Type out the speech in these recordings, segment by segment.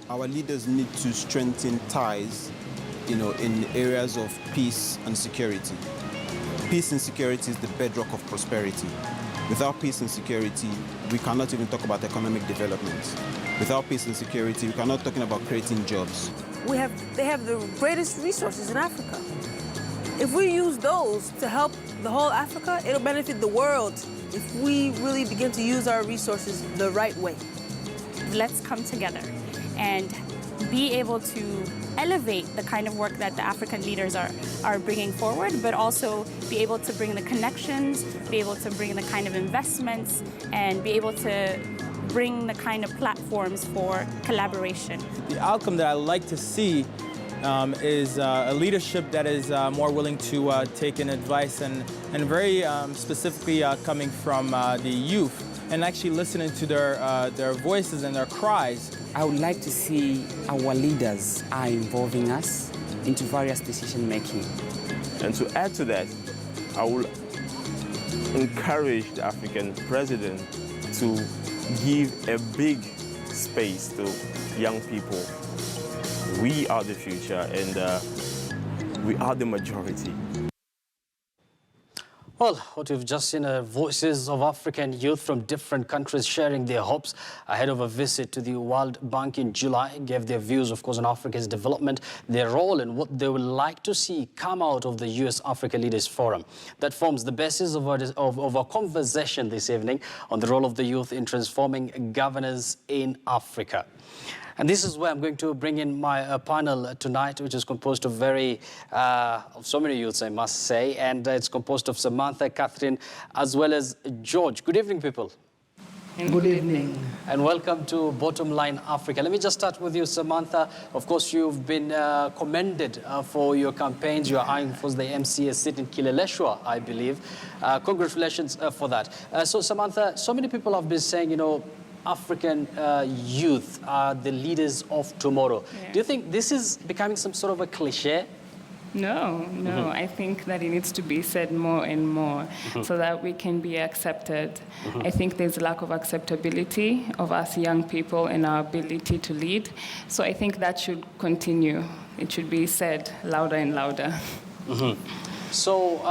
our leaders need to strengthen ties, in areas of peace and security. Peace and security is the bedrock of prosperity. Without peace and security, we cannot even talk about economic development. Without peace and security, we cannot talk about creating jobs. They have the greatest resources in Africa. If we use those to help the whole Africa, it'll benefit the world if we really begin to use our resources the right way. Let's come together and be able to elevate the kind of work that the African leaders are bringing forward, but also be able to bring the connections, be able to bring the kind of investments, and be able to bring the kind of platforms for collaboration. The outcome that I like to see is a leadership that is more willing to take in advice and very specifically coming from the youth and actually listening to their voices and their cries. I would like to see our leaders are involving us into various decision making. And to add to that, I will encourage the African president to give a big space to young people. We are the future and we are the majority. Well, what we've just seen are voices of African youth from different countries sharing their hopes ahead of a visit to the World Bank in July, gave their views, of course, on Africa's development, their role and what they would like to see come out of the US-Africa Leaders Forum. That forms the basis of our conversation this evening on the role of the youth in transforming governance in Africa. And this is where I'm going to bring in my panel tonight, which is composed of so many youths, I must say, and it's composed of Samantha, Catherine, as well as George. Good evening, people. Good evening. And welcome to Bottomline Africa. Let me just start with you, Samantha. Of course, you've been commended for your campaigns. You are eyeing for the MCA seat in Kileleshwa, I believe. Congratulations for that. So, Samantha, so many people have been saying, African youth are the leaders of tomorrow. Yeah. Do you think this is becoming some sort of a cliche? No. I think that it needs to be said more and more so that we can be accepted. I think there's a lack of acceptability of us young people and our ability to lead. So I think that should continue. It should be said louder and louder. So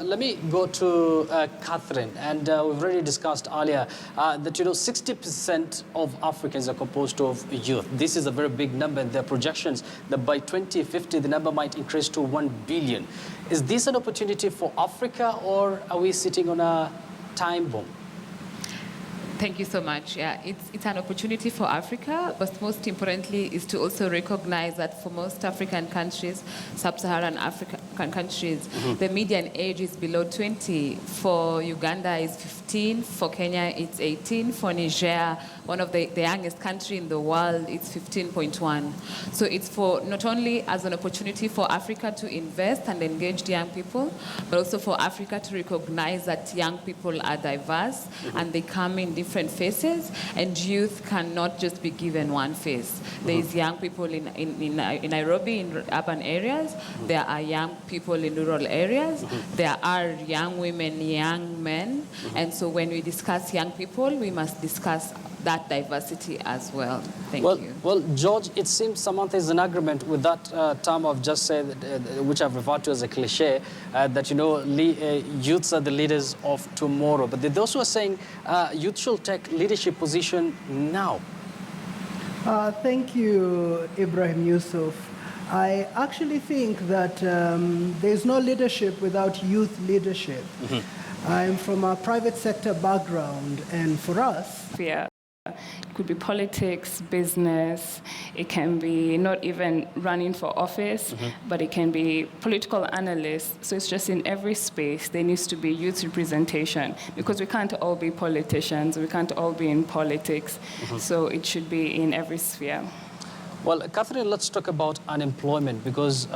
let me go to Catherine, and we've already discussed earlier that 60% of Africans are composed of youth. This is a very big number, and there are projections that by 2050 the number might increase to 1 billion. Is this an opportunity for Africa, or are we sitting on a time bomb? Thank you so much. Yeah, it's an opportunity for Africa, but most importantly is to also recognize that for most African countries, sub-Saharan African countries, the median age is below 20. For Uganda, it's 15. For Kenya, it's 18. For Niger, one of the youngest country in the world, it's 15.1. So it's for not only as an opportunity for Africa to invest and engage the young people, but also for Africa to recognize that young people are diverse and they come in different faces, and youth cannot just be given one face. There is young people in Nairobi in urban areas. There are young people in rural areas. There are young women, young men. And so when we discuss young people, we must discuss that diversity as well. Thank you. Well, George, it seems Samantha is in agreement with that term I've just said, which I've referred to as a cliche, that, youths are the leaders of tomorrow. But those who are saying youth should take leadership position now. Thank you, Ibrahim Yusuf. I actually think that there's no leadership without youth leadership. I'm from a private sector background, and for us... Yeah. It could be politics, business, it can be not even running for office, but it can be political analysts. So it's just in every space there needs to be youth representation, because we can't all be politicians, we can't all be in politics. So it should be in every sphere. Well, Catherine, let's talk about unemployment, because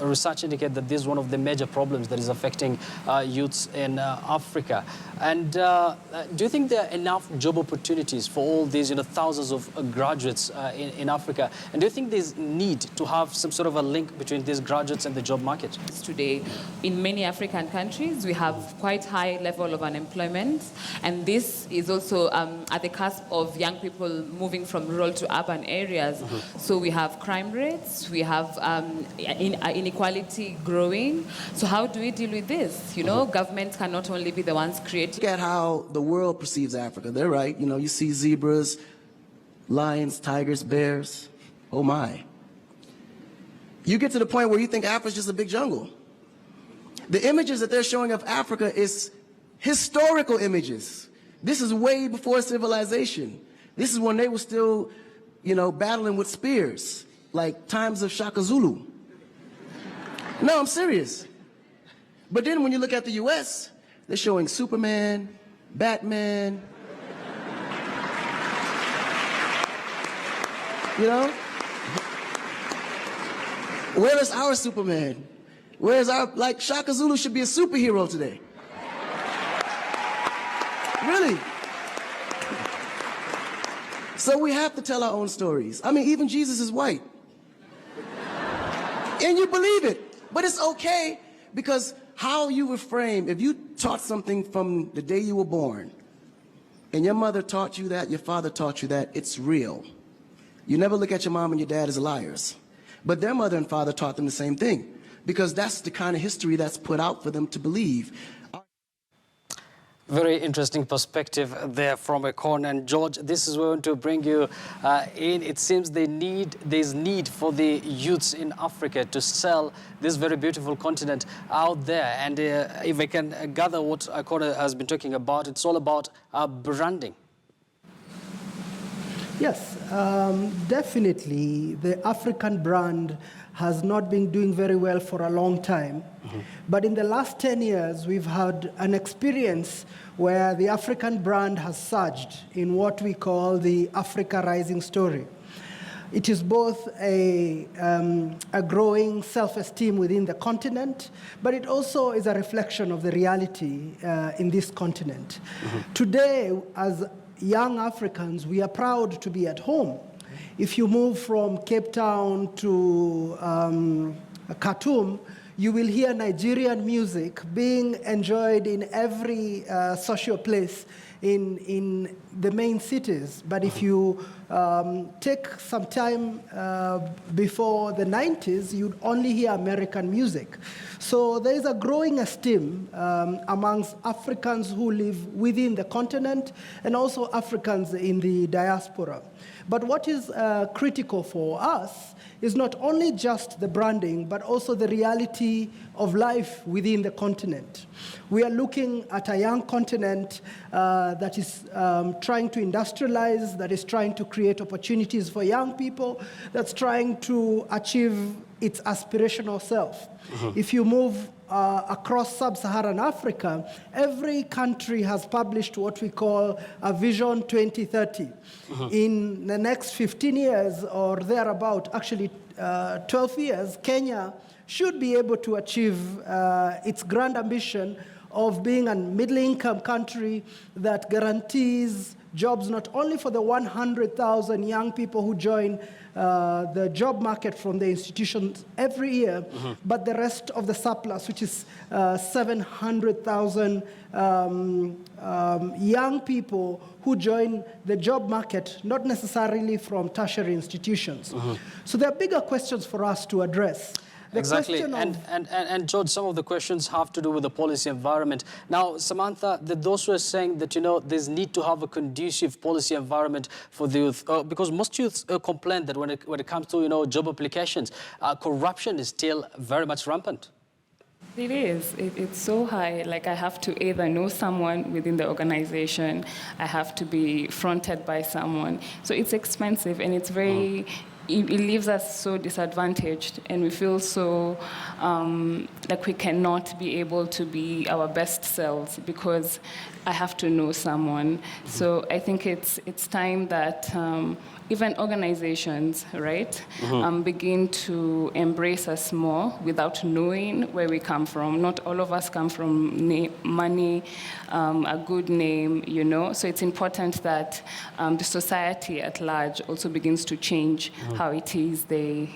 research indicates that this is one of the major problems that is affecting youths in Africa. And do you think there are enough job opportunities for all these thousands of graduates in Africa? And do you think there's need to have some sort of a link between these graduates and the job market? Today, in many African countries, we have quite high level of unemployment, and this is also at the cusp of young people moving from rural to urban areas. So we have crime rates, we have inequality growing. So how do we deal with this? Governments cannot only be the ones creating. Look at how the world perceives Africa. They're right. You see zebras, lions, tigers, bears. Oh my. You get to the point where you think Africa's just a big jungle. The images that they're showing of Africa is historical images. This is way before civilization. This is when they were still, battling with spears, like times of Shaka Zulu. No, I'm serious. But then when you look at the US, they're showing Superman, Batman, Where is our Superman? Where is our, Shaka Zulu should be a superhero today. Really. So we have to tell our own stories. I mean, even Jesus is white. And you believe it. But it's okay, because how you were framed, if you taught something from the day you were born, and your mother taught you that, your father taught you that, it's real. You never look at your mom and your dad as liars. But their mother and father taught them the same thing, because that's the kind of history that's put out for them to believe. Very interesting perspective there from Akon. And George, this is where I want to bring you in. It seems there's need for the youths in Africa to sell this very beautiful continent out there. And if I can gather what Akon has been talking about, it's all about branding. Yes, definitely. The African brand has not been doing very well for a long time. But in the last 10 years, we've had an experience where the African brand has surged in what we call the Africa Rising story. It is both a growing self-esteem within the continent, but it also is a reflection of the reality in this continent. Today, as young Africans, we are proud to be at home. If you move from Cape Town to Khartoum, you will hear Nigerian music being enjoyed in every social place in the main cities. But if you take some time before the 90s, you'd only hear American music. So there is a growing esteem amongst Africans who live within the continent and also Africans in the diaspora. But what is critical for us is not only just the branding, but also the reality of life within the continent. We are looking at a young continent that is trying to industrialize, that is trying to create opportunities for young people, that's trying to achieve its aspirational self. If you move across sub-Saharan Africa, every country has published what we call a Vision 2030. In the next 15 years or thereabout, actually 12 years, Kenya should be able to achieve its grand ambition of being a middle-income country that guarantees jobs not only for the 100,000 young people who join the job market from the institutions every year, but the rest of the surplus, which is 700,000 young people who join the job market, not necessarily from tertiary institutions. So there are bigger questions for us to address. Exactly. And George, some of the questions have to do with the policy environment. Now, Samantha, those who are saying that, there's need to have a conducive policy environment for the youth, because most youths complain that when it comes to, job applications, corruption is still very much rampant. It is. It's so high. Like, I have to either know someone within the organization, I have to be fronted by someone. So it's expensive, and it's very... It leaves us so disadvantaged, and we feel so Like, we cannot be able to be our best selves because I have to know someone. So I think it's time that even organizations, right, begin to embrace us more without knowing where we come from. Not all of us come from money, a good name, you know. So it's important that the society at large also begins to change how it is they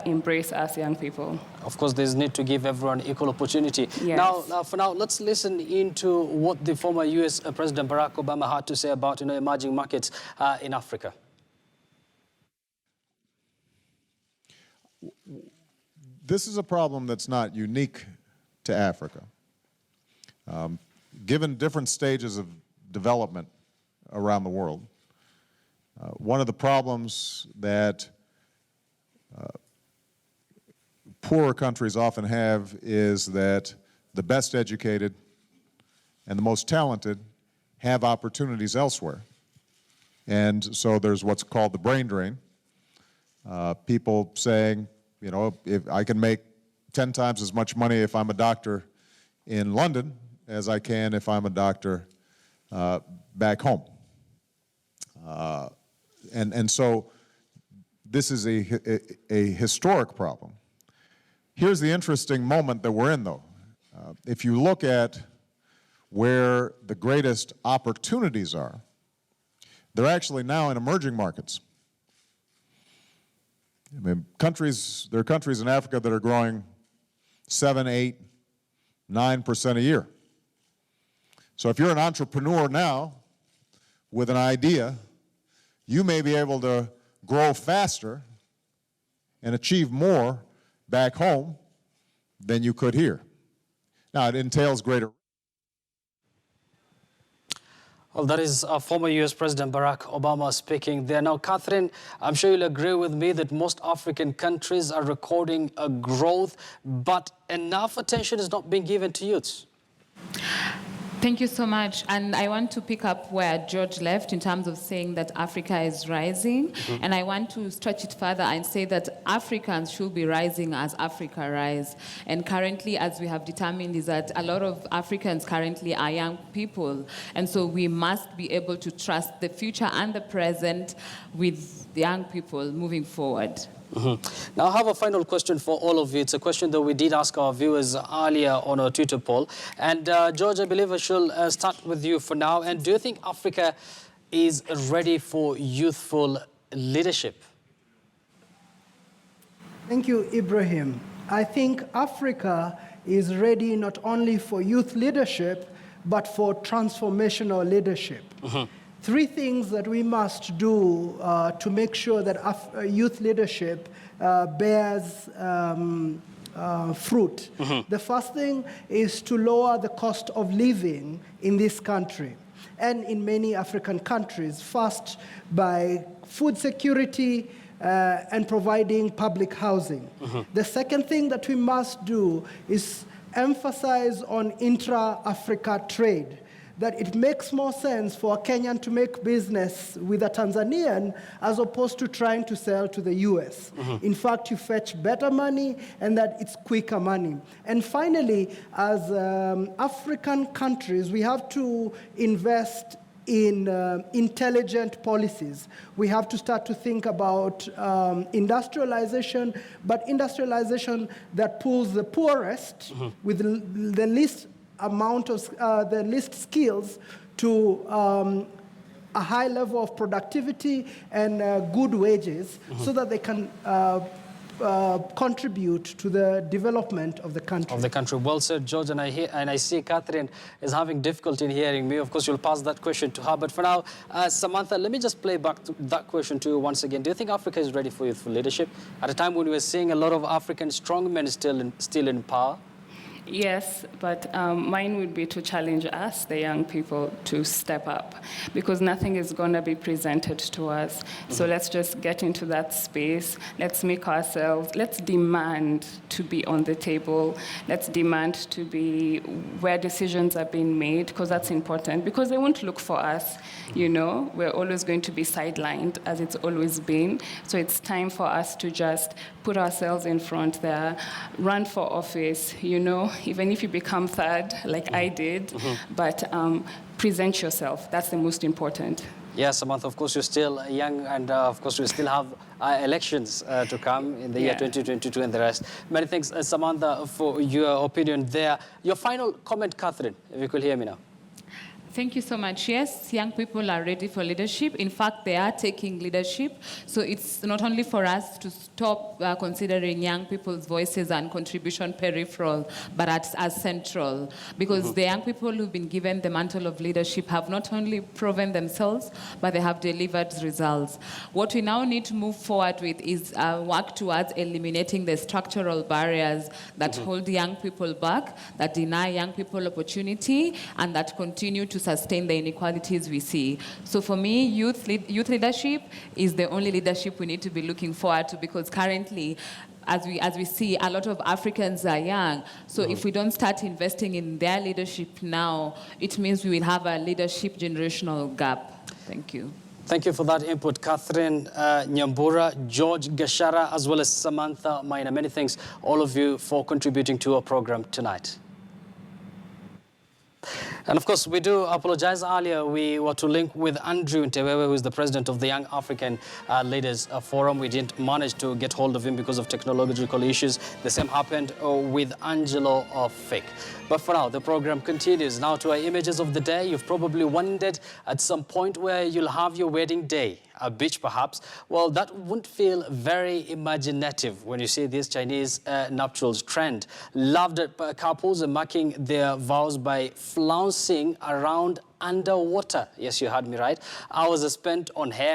embrace us young people. Of course, there's need to give everyone equal opportunity. Yes. Now, for now, let's listen into what the former U.S. President Barack Obama had to say about, emerging markets in Africa. This is a problem that's not unique to Africa. Given different stages of development around the world, one of the problems that poorer countries often have is that the best educated and the most talented have opportunities elsewhere. And so there's what's called the brain drain. People saying, if I can make 10 times as much money if I'm a doctor in London as I can if I'm a doctor back home. And so this is a historic problem. Here's the interesting moment that we're in, though. If you look at where the greatest opportunities are, they're actually now in emerging markets. I mean, there are countries in Africa that are growing 7, 8, 9% a year. So if you're an entrepreneur now with an idea, you may be able to grow faster and achieve more back home than you could here. Now, it entails greater. Well, that is former U.S. President Barack Obama speaking there. Now, Catherine, I'm sure you'll agree with me that most African countries are recording a growth, but enough attention is not being given to youths. Thank you so much. And I want to pick up where George left in terms of saying that Africa is rising. And I want to stretch it further and say that Africans should be rising as Africa rise. And currently, as we have determined, is that a lot of Africans currently are young people. And so we must be able to trust the future and the present with the young people moving forward. Now, I have a final question for all of you. It's a question that we did ask our viewers earlier on our Twitter poll. And George, I believe I shall start with you for now. And do you think Africa is ready for youthful leadership? Thank you, Ibrahim. I think Africa is ready not only for youth leadership, but for transformational leadership. Three things that we must do to make sure that youth leadership bears fruit. The first thing is to lower the cost of living in this country and in many African countries, first by food security and providing public housing. The second thing that we must do is emphasize on intra-Africa trade, that it makes more sense for a Kenyan to make business with a Tanzanian as opposed to trying to sell to the US. In fact, you fetch better money and that it's quicker money. And finally, as African countries, we have to invest in intelligent policies. We have to start to think about industrialization, but industrialization that pulls the poorest with the least amount of the least skills to a high level of productivity and good wages so that they can contribute to the development of the country. Well said, George, and I see Catherine is having difficulty in hearing me. Of course, you'll pass that question to her. But for now, Samantha, let me just play back that question to you once again. Do you think Africa is ready for youthful leadership at a time when we're seeing a lot of African strongmen still in power? Yes, but mine would be to challenge us, the young people, to step up, because nothing is going to be presented to us. So let's just get into that space. Let's make ourselves, let's demand to be on the table. Let's demand to be where decisions are being made, because that's important, because they won't look for us, you know. We're always going to be sidelined, as it's always been. So it's time for us to just put ourselves in front there, run for office, you know, even if you become third, like I did, but present yourself. That's the most important. Yeah, Samantha, of course, you're still young, and of course, we still have elections to come in the year 2022 and the rest. Many thanks, Samantha, for your opinion there. Your final comment, Catherine, if you could hear me now. Thank you so much. Yes, young people are ready for leadership. In fact, they are taking leadership. So it's not only for us to stop considering young people's voices and contribution peripheral, but as central. Because the young people who've been given the mantle of leadership have not only proven themselves, but they have delivered results. What we now need to move forward with is work towards eliminating the structural barriers that hold young people back, that deny young people opportunity, and that continue to sustain the inequalities we see. So for me, youth leadership is the only leadership we need to be looking forward to, because currently, as we see, a lot of Africans are young. So if we don't start investing in their leadership now, it means we will have a leadership generational gap. Thank you. Thank you for that input, Catherine Nyambura, George Gashara, as well as Samantha Maina. Many thanks, all of you, for contributing to our program tonight. And of course, we do apologize. Earlier, we were to link with Andrew Ntewewe, who is the president of the Young African Leaders Forum. We didn't manage to get hold of him because of technological issues. The same happened with Angelo Fick. But for now, the program continues. Now to our images of the day. You've probably wondered at some point where you'll have your wedding day. A beach, perhaps. Well, that wouldn't feel very imaginative when you see this Chinese nuptials trend. Loved couples are marking their vows by flouncing around underwater. Yes, you heard me right. Hours are spent on hair